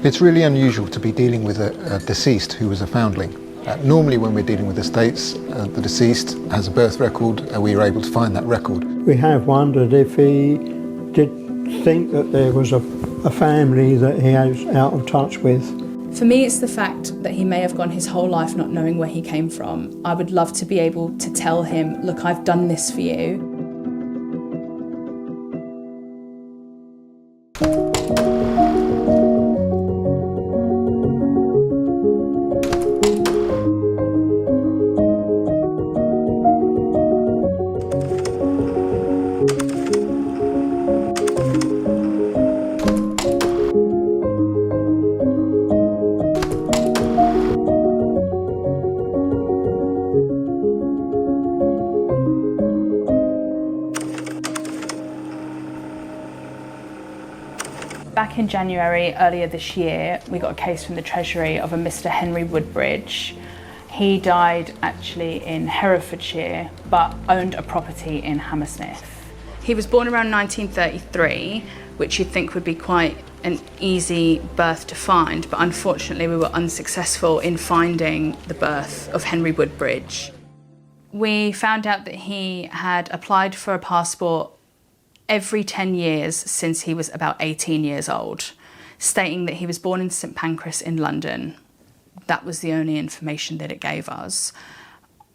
It's really unusual to be dealing with a deceased who was a foundling. Normally when we're dealing with estates, the deceased has a birth record and we are able to find that record. We have wondered if he did think that there was a family that he was out of touch with. For me, it's the fact that he may have gone his whole life not knowing where he came from. I would love to be able to tell him, look, I've done this for you. Back in January earlier this year, we got a case from the Treasury of a Mr. Henry Woodbridge. He died actually in Herefordshire, but owned a property in Hammersmith. He was born around 1933, which you'd think would be quite an easy birth to find, but unfortunately we were unsuccessful in finding the birth of Henry Woodbridge. We found out that he had applied for a passport every 10 years since he was about 18 years old, stating that he was born in St Pancras in London. That was the only information that it gave us.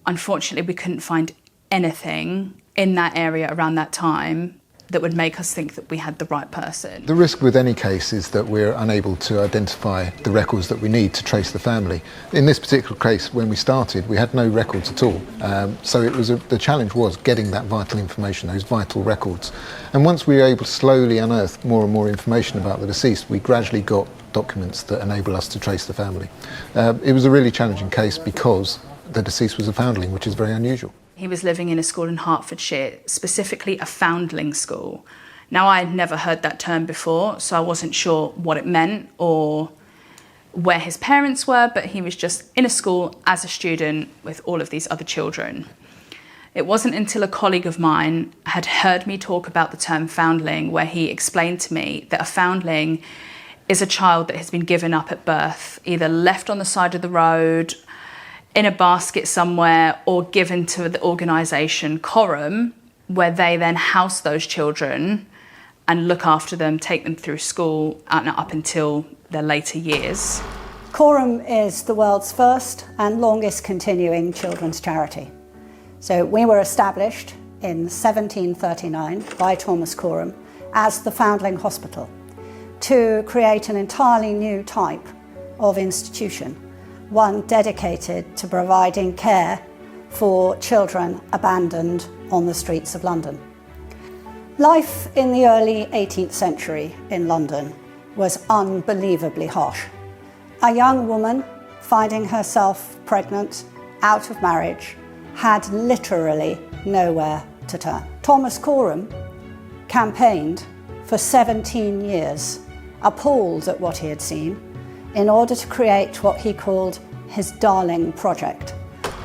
Unfortunately, we couldn't find anything in that area around that time that would make us think that we had the right person. The risk with any case is that we're unable to identify the records that we need to trace the family. In this particular case, when we started, we had no records at all. So it was the challenge was getting that vital information, those vital records. And once we were able to slowly unearth more and more information about the deceased, we gradually got documents that enable us to trace the family. It was a really challenging case because the deceased was a foundling, which is very unusual. He was living in a school in Hertfordshire, specifically a foundling school. Now, I had never heard that term before, so I wasn't sure what it meant or where his parents were, but he was just in a school as a student with all of these other children. It wasn't until a colleague of mine had heard me talk about the term foundling where he explained to me that a foundling is a child that has been given up at birth, either left on the side of the road, in a basket somewhere, or given to the organisation Coram, where they then house those children and look after them, take them through school and up until their later years. Coram is the world's first and longest continuing children's charity. So we were established in 1739 by Thomas Coram as the Foundling Hospital to create an entirely new type of institution, one dedicated to providing care for children abandoned on the streets of London. Life in the early 18th century in London was unbelievably harsh. A young woman finding herself pregnant, out of marriage, had literally nowhere to turn. Thomas Coram campaigned for 17 years, appalled at what he had seen, in order to create what he called his darling project,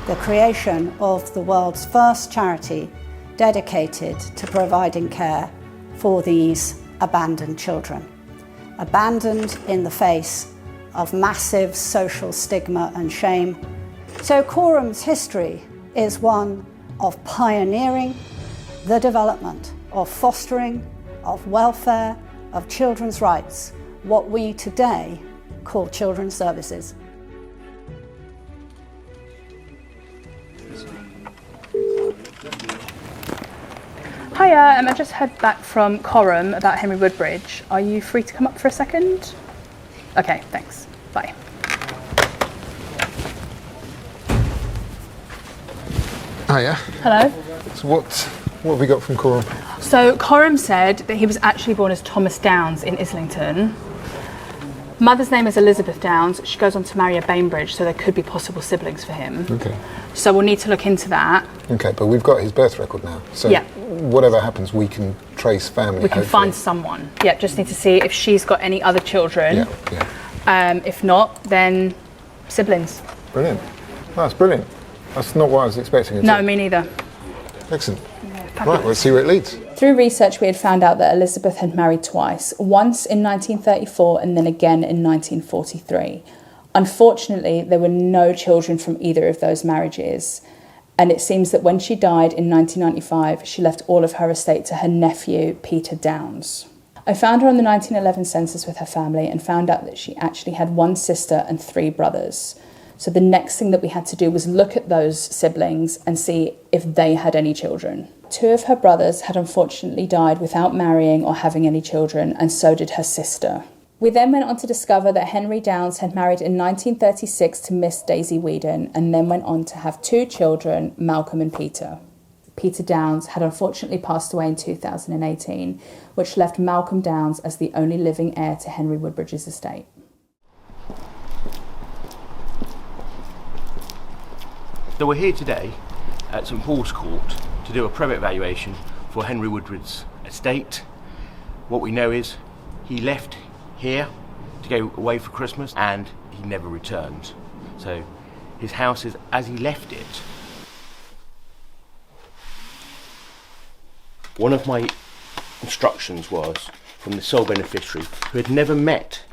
the creation of the world's first charity dedicated to providing care for these abandoned children, abandoned in the face of massive social stigma and shame. So Coram's history is one of pioneering the development, of fostering, of welfare, of children's rights, what we today called children's services. Hiya, I just heard back from Coram about Henry Woodbridge. Are you free to come up for a second? Okay, thanks. Bye. Hiya. Hello. So what have we got from Coram? So Coram said that he was actually born as Thomas Downs in Islington. Mother's name is Elizabeth Downs. She goes on to marry a Bainbridge, so there could be possible siblings for him. Okay. So we'll need to look into that. Okay, but we've got his birth record now. So yeah. Whatever happens, we can trace family. We can find someone. Yeah, just need to see if she's got any other children. Yeah. If not, then siblings. Brilliant. That's brilliant. That's not what I was expecting. No, me neither. Excellent. Yeah, right, let's see where it leads. Through research, we had found out that Elizabeth had married twice, once in 1934 and then again in 1943. Unfortunately, there were no children from either of those marriages, and it seems that when she died in 1995, she left all of her estate to her nephew, Peter Downs. I found her on the 1911 census with her family and found out that she actually had one sister and 3 brothers. So the next thing that we had to do was look at those siblings and see if they had any children. 2 of her brothers had unfortunately died without marrying or having any children, and so did her sister. We then went on to discover that Henry Downs had married in 1936 to Miss Daisy Whedon and then went on to have 2 children, Malcolm and Peter. Peter Downs had unfortunately passed away in 2018, which left Malcolm Downs as the only living heir to Henry Woodbridge's estate. So we're here today at St Paul's Court to do a probate valuation for Henry Woodbridge's estate. What we know is he left here to go away for Christmas and he never returned. So his house is as he left it. One of my instructions was from the sole beneficiary, who had never met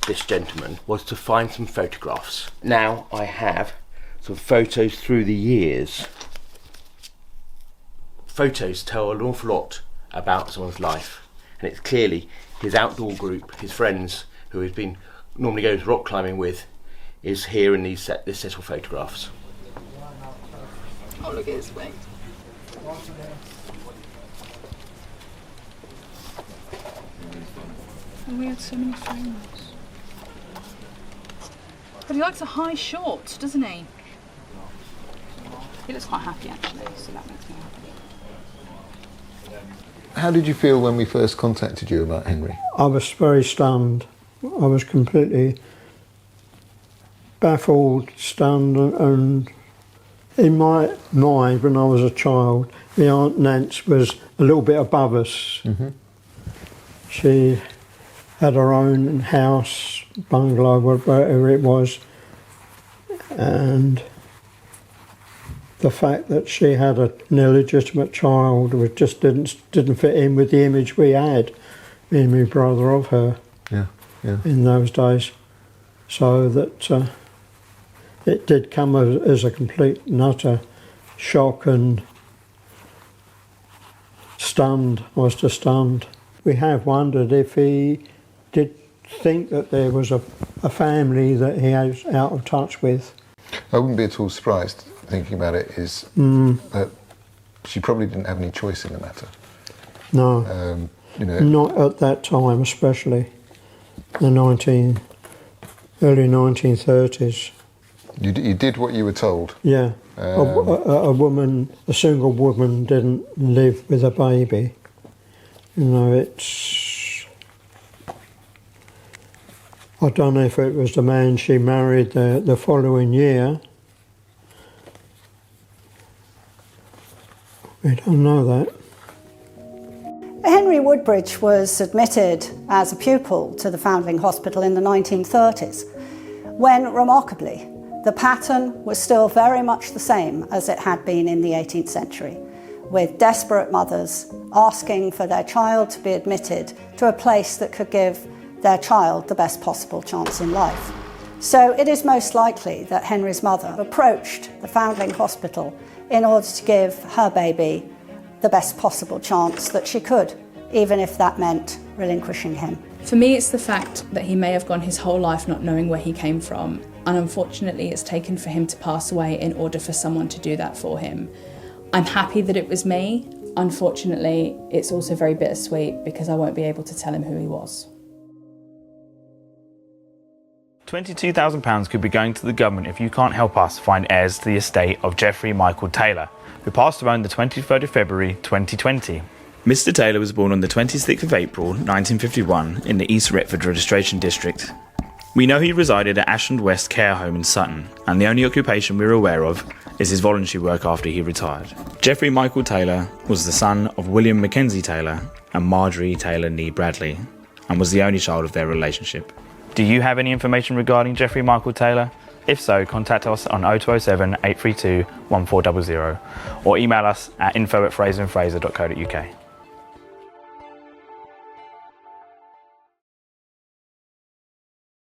this gentleman, was to find some photographs. Now I have some photos through the years. Photos tell an awful lot about someone's life, and it's clearly his outdoor group, his friends, who he's been normally goes rock climbing with, is here in this set of photographs. Oh, look at his wing. Oh, we had so many frames. But he likes a high short, doesn't he? He looks quite happy actually, so that makes me happy. How did you feel when we first contacted you about Henry? I was very stunned. I was completely baffled, stunned, and in my mind, when I was a child, my Aunt Nance was a little bit above us. Mm-hmm. She had her own house, bungalow, whatever it was, and the fact that she had an illegitimate child just didn't fit in with the image we had, me and my brother, of her. Yeah. In those days. So that it did come as a complete and utter shock, and stunned. I was just stunned. We have wondered if he did think that there was a family that he was out of touch with. I wouldn't be at all surprised, thinking about it, is that she probably didn't have any choice in the matter. No, you know, not at that time, especially the early 1930s. you did what you were told. Yeah, a single woman didn't live with a baby. You know, I don't know if it was the man she married the following year. We don't know that. Henry Woodbridge was admitted as a pupil to the Foundling Hospital in the 1930s, when, remarkably, the pattern was still very much the same as it had been in the 18th century, with desperate mothers asking for their child to be admitted to a place that could give their child the best possible chance in life. So it is most likely that Henry's mother approached the Foundling Hospital in order to give her baby the best possible chance that she could, even if that meant relinquishing him. For me, it's the fact that he may have gone his whole life not knowing where he came from, and unfortunately it's taken for him to pass away in order for someone to do that for him. I'm happy that it was me. Unfortunately, it's also very bittersweet because I won't be able to tell him who he was. £22,000 could be going to the government if you can't help us find heirs to the estate of Geoffrey Michael Taylor, who passed away on the 23rd of February 2020. Mr Taylor was born on the 26th of April 1951 in the East Retford Registration District. We know he resided at Ashland West Care Home in Sutton, and the only occupation we're aware of is his voluntary work after he retired. Geoffrey Michael Taylor was the son of William Mackenzie Taylor and Marjorie Taylor Nee Bradley, and was the only child of their relationship. Do you have any information regarding Geoffrey Michael Taylor? If so, contact us on 0207 832 1400 or email us at info@fraserandfraser.co.uk.